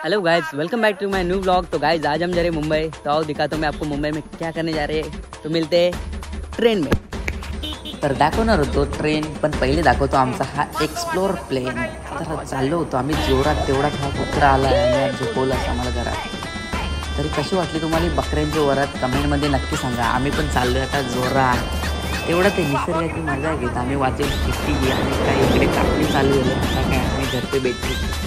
Hello guys, welcome back to my new vlog. तो guys आज हम जा रहे हैं मुंबई। तो आओ दिखाता हूँ मैं आपको मुंबई में क्या करने जा रहे हैं। तो मिलते हैं ट्रेन में। तर दाखवणार होतो ट्रेन, पण पहिले दाखवतो आमचा हा एक्सप्लोर प्लेन. तर चाललो होतो आम्ही जोरात, तेवढाच हा कुत्रा आला आणि आज झोपवला आम्हाला घरात. तरी कशी वाटली तुम्हाला बकऱ्यांची वरात कमेंटमध्ये नक्की सांगा. आम्ही पण चाललो आता जोरात. तेवढा ते निसर्गाची मजा घेत आम्ही वाचून किती आणि काय इकडे कापणी चालू झाली. आता काय आम्ही घर पे बैठे.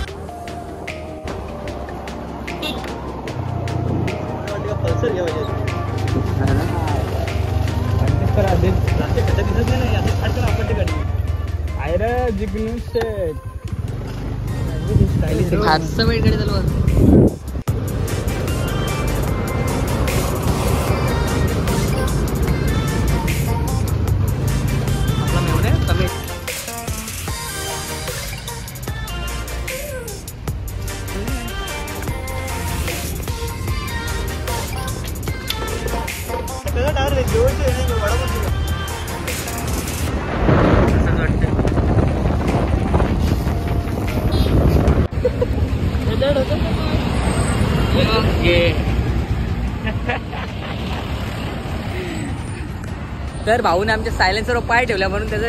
तर भाऊने आमच्या सायलेन्सरवर पाय ठेवला म्हणून त्याचा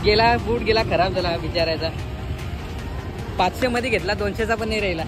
गेला फूड गेला, खराब झाला बिचारायचा. 500 मध्ये घेतला, 200चा पण नाही राहिला.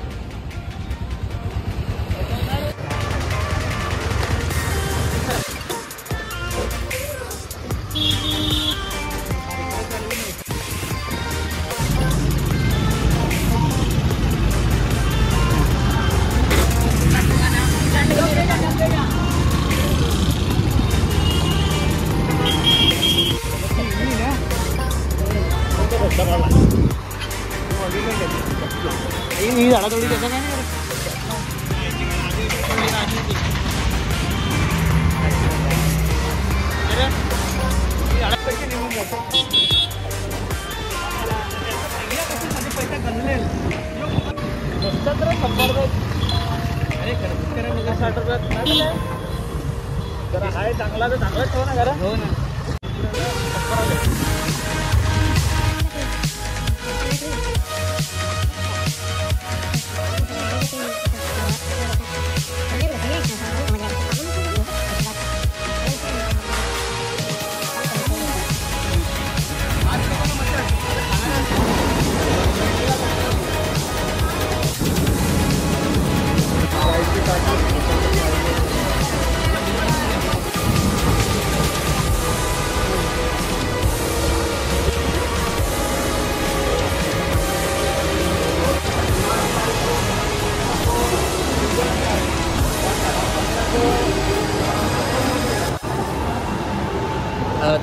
चांगला तर चांगलाच ठेव ना घरा. हो ना.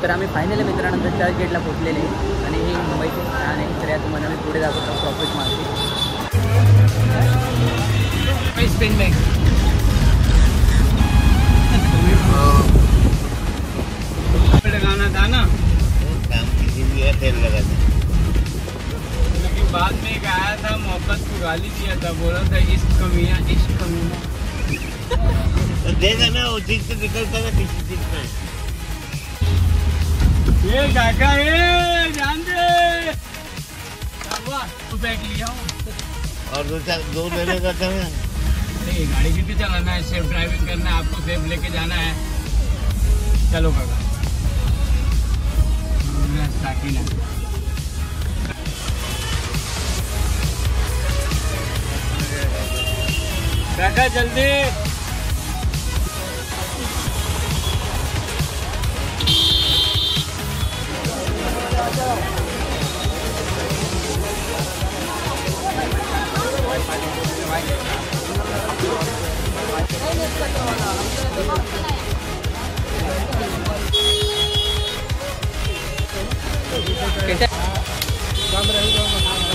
तर आम्ही फायनली मित्रांनंतर चर्चगेटला पोहोचलेले आणि ही मुंबईचे छान आहे. तर या तुम्हाला मी पुढे दाखवतो प्रॉफिट मार्केट. स्पेन बँक गाना था ना, काम किसी भी है तेल लगाना. लेकिन बाद में एक आया था, मोहब्बत को गाली दिया था, बोला था इश्क कमीना, इश्क कमीना. तो दे देना, वो ठीक से निकलता था किसी चीज में. ये काका ये जान दे. तू बैग लिया और दो लेने का था. नहीं, गाड़ी कितनी चलाना है, सेफ ड्राइविंग करना है, आपको सेफ लेके जाना है. चलो काका. काका जल्दी.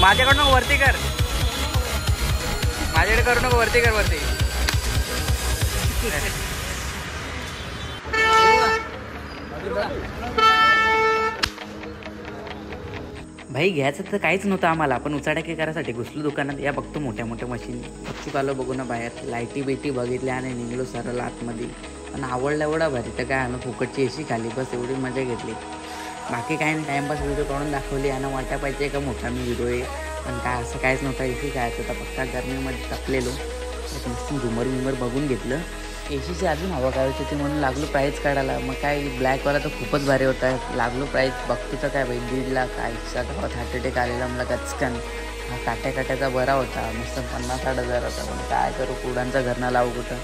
माझ्याकडनं वरती कर, माझ्याकडे करू नको, वरती कर वरती. भाई घ्यायचं तर काहीच नव्हतं आम्हाला, पण उचाडाकी करायसाठी घुसलो दुकानात. या बघतो मोठ्या मोठ्या मशीन. गपचूप आलो बघू ना बाहेर, लाईटी बिटी बघितल्या आणि निघलो सरळ आतमध्ये. पण आवडला एवढा भारी तर काय, आम्ही फुकटची एसी खाली, बस एवढी मजा घेतली. बाकी काय नाही, टाइमपास व्हिडिओ काढून दाखवली. यांना वाटा पाहिजे का मोठा मी व्हिडिओ आहे, पण काय असं काहीच नव्हतं. इथे जायचं होतं फक्त गरमीमध्ये टपलेलो. मस्त घुमर बघून घेतलं. एसीची अजून हवा काढायची होती म्हणून लागलो प्राईस काढायला. मग काय ब्लॅकवाला तर खूपच भारी होता. लागलो प्राईस बघतो तर काय भाई 1.5 लाख. आईचा गावात हार्ट अटॅक आलेला मला गचकन. हा काट्याचा बरा होता, मस्त 50-60 होता. पण काय करू, कुडांचा घरना लावू कुठं.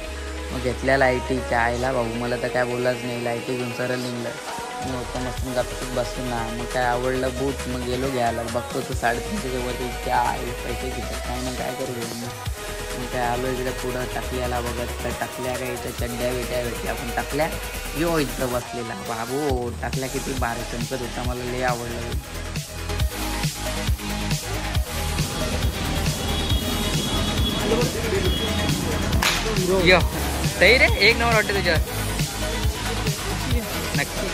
मग घेतल्या लाईटीच्या आईला भाऊ मला तर काय बोलाच नाही. लाईटी घेऊन सरळ निघलं. मी होतं मस्त गपचूप बसून ना. मग काय आवडलं बूट, मग गेलो घ्यायला. बघतो तो 350च्या वरती त्या आई पैसे घेतात काय ना काय करू घेऊन. मग काय आलो इकडे पुढं टाकल्याला बघत. काय टाकल्या काय इथं चड्ड्या भेटल्या आपण टाकल्या. यो इथं बसलेला बाबू टाकल्या किती भारी चमकत होता. मला लय आवडलं. यो सही रे, एक नंबर वाटते तुझ्यावर. नक्की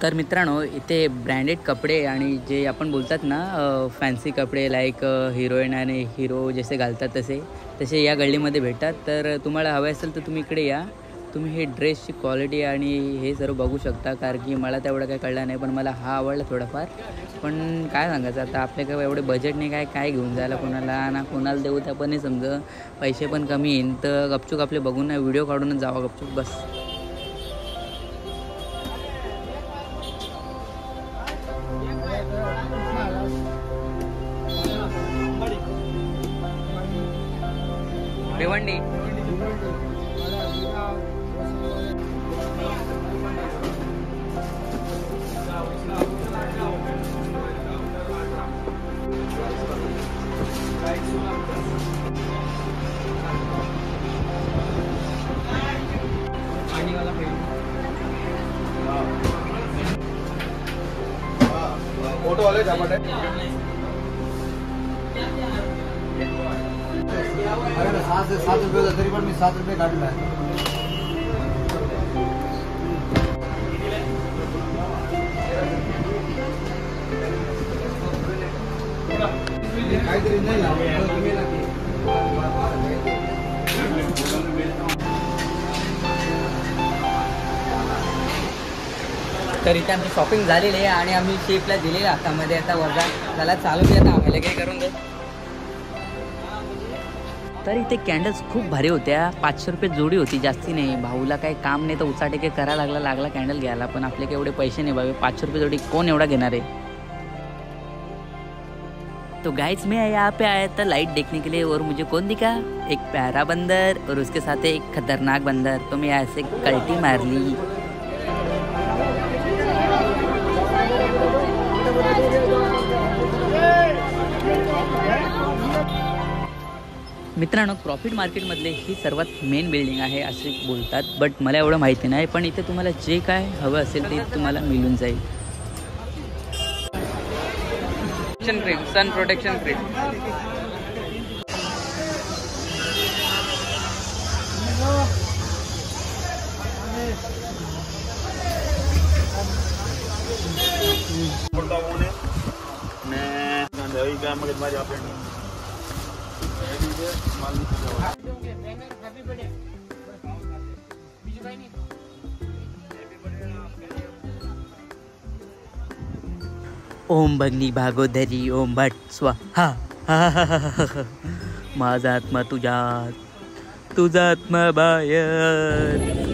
तर मित्रांनो, इथे ब्रँडेड कपडे आणि जे आपण बोलतात ना फॅन्सी कपडे लाईक हिरोईन आणि हिरो जसे घालतात तसे या गल्लीमध्ये भेटतात. तर तुम्हाला हवे असेल तर तुम्ही इकडे या. तुम्ही हे ड्रेसची क्वालिटी आणि हे सर्व बघू शकता. कारण की मला तेवढं काही कळलं नाही, पण मला हा आवडला थोडाफार. पण काय सांगायचं आता, आपल्याकडे एवढे बजेट नाही काय घेऊन जायला कोणाला देऊ त्या पण नाही समजा. पैसे पण कमी येईन तर गपचूक आपले बघून ना व्हिडिओ काढूनच जावा गपचूक बस. भिवंडी फोटो वाले झपाटे. अरे 7 रुपये तरी पण मी 7 रुपये काढला. काहीतरी नाही तर इथे आमची शॉपिंग झालेली आहे आणि आम्ही शेफला दिलेला हातामध्ये आता वजा त्याला चालू दे आता आम्हाला काही करून दे. तर इथे कॅन्डल्स खूप भारी होत्या. 500 रुपये जोडी होती, जास्ती नाही. भाऊला काही काम नाही तर उचाटेके करायला लागला कॅन्डल घ्यायला. पण आपले काही एवढे पैसे नाही भावे, 500 रुपये जोडी कौन एवढा घेणार है. तो गाइस मैं यहाँ पे आया था लाइट देखने के लिए और मुझे कौन दिखा, एक प्यारा बंदर और उसके साथ एक खतरनाक बंदर. तो मैं ऐसे कल्टी मार ली. मित्रांनो, प्रॉफिट मार्केटमधले ही सर्वात मेन बिल्डिंग आहे असे बोलतात. बट मला एवढं माहिती नाही. पण इथे तुम्हाला जे काय हवं असेल ते तुम्हाला मिळून जाईल. Cream, sun protection cream. ओम भगनी भागोदरी ओम भट स्वाहा. माझा आत्मा तुझ्यात, तुझा आत्मा बाहेर.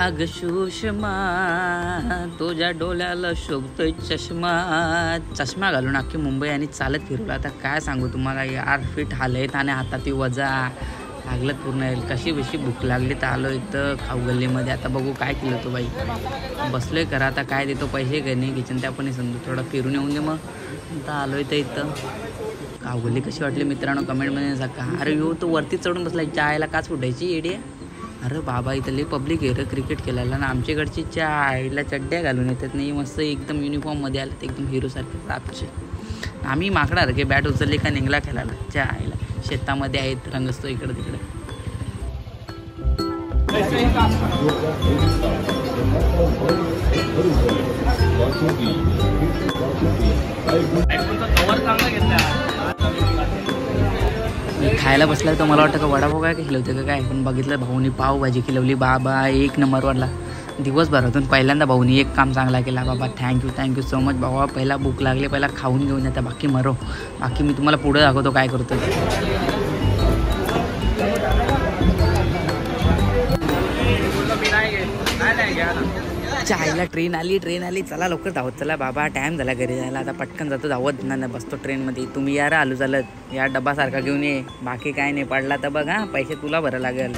अग सुषमा तुझ्या डोळ्याला शोभतोय चष्मा. चष्मा घालून अख्खी मुंबई आणि चालत फिरवलं. आता काय सांगू तुम्हाला यार, फिट हालत आणि हाताती वजा लागलं पूर्ण. कशी बशी भूक लागली तर आलो इथं खाऊ गल्लीमध्ये. आता बघू काय केलं तो बाई. बसलोय करा आता काय देतो पैसे घेणे किचन त्या पण समजू. थोडं फिरून येऊन दे मग. आता आलो इथं खाऊ गल्ली कशी वाटली मित्रांनो कमेंटमध्ये सांगा. अरे यो तो वरती चढून बसला चायला काच फुटायची एडिया. अरे बाबा इथं लई पब्लिक आहे रे क्रिकेट खेळायला ना. आमच्याकडची चायला चड्ड्या घालून येतात नाही, मस्त एकदम युनिफॉर्ममध्ये आले ते एकदम हिरोसारखे रातचे. आम्ही माकडा रे बॅट उचलली का निघला खेळायला चायला. शेतामध्ये आहेत रंगसतो इकडं तिकडे. खायला बसला तर मला वाटतं का वडापाव काय खिलवते का काय, पण बघितलं भाऊनी पावभाजी खिलवली बाबा. एक नंबर वाटला. दिवसभरातून पहिल्यांदा भाऊनी एक काम चांगला केला बाबा. थँक्यू सो मच बाबा. पहिला भूक लागली, पहिला खाऊन घेऊन येतं, बाकी मरो. बाकी मी तुम्हाला पुढे दाखवतो काय करतो. चायला ट्रेन आली. चला लवकर धावत चला बाबा, टाईम झाला घरी जायला. आता पटकन जातो धावत ना बसतो ट्रेनमध्ये. तुम्ही यार आलू चालत या डब्बासारखा घेऊन ये. बाकी काय नाही, पडला तर बघ हा, पैसे तुला भरा लागेल.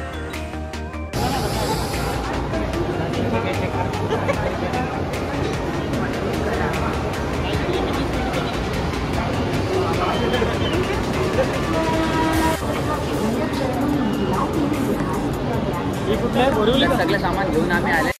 सगळं सामान घेऊन आम्ही आले.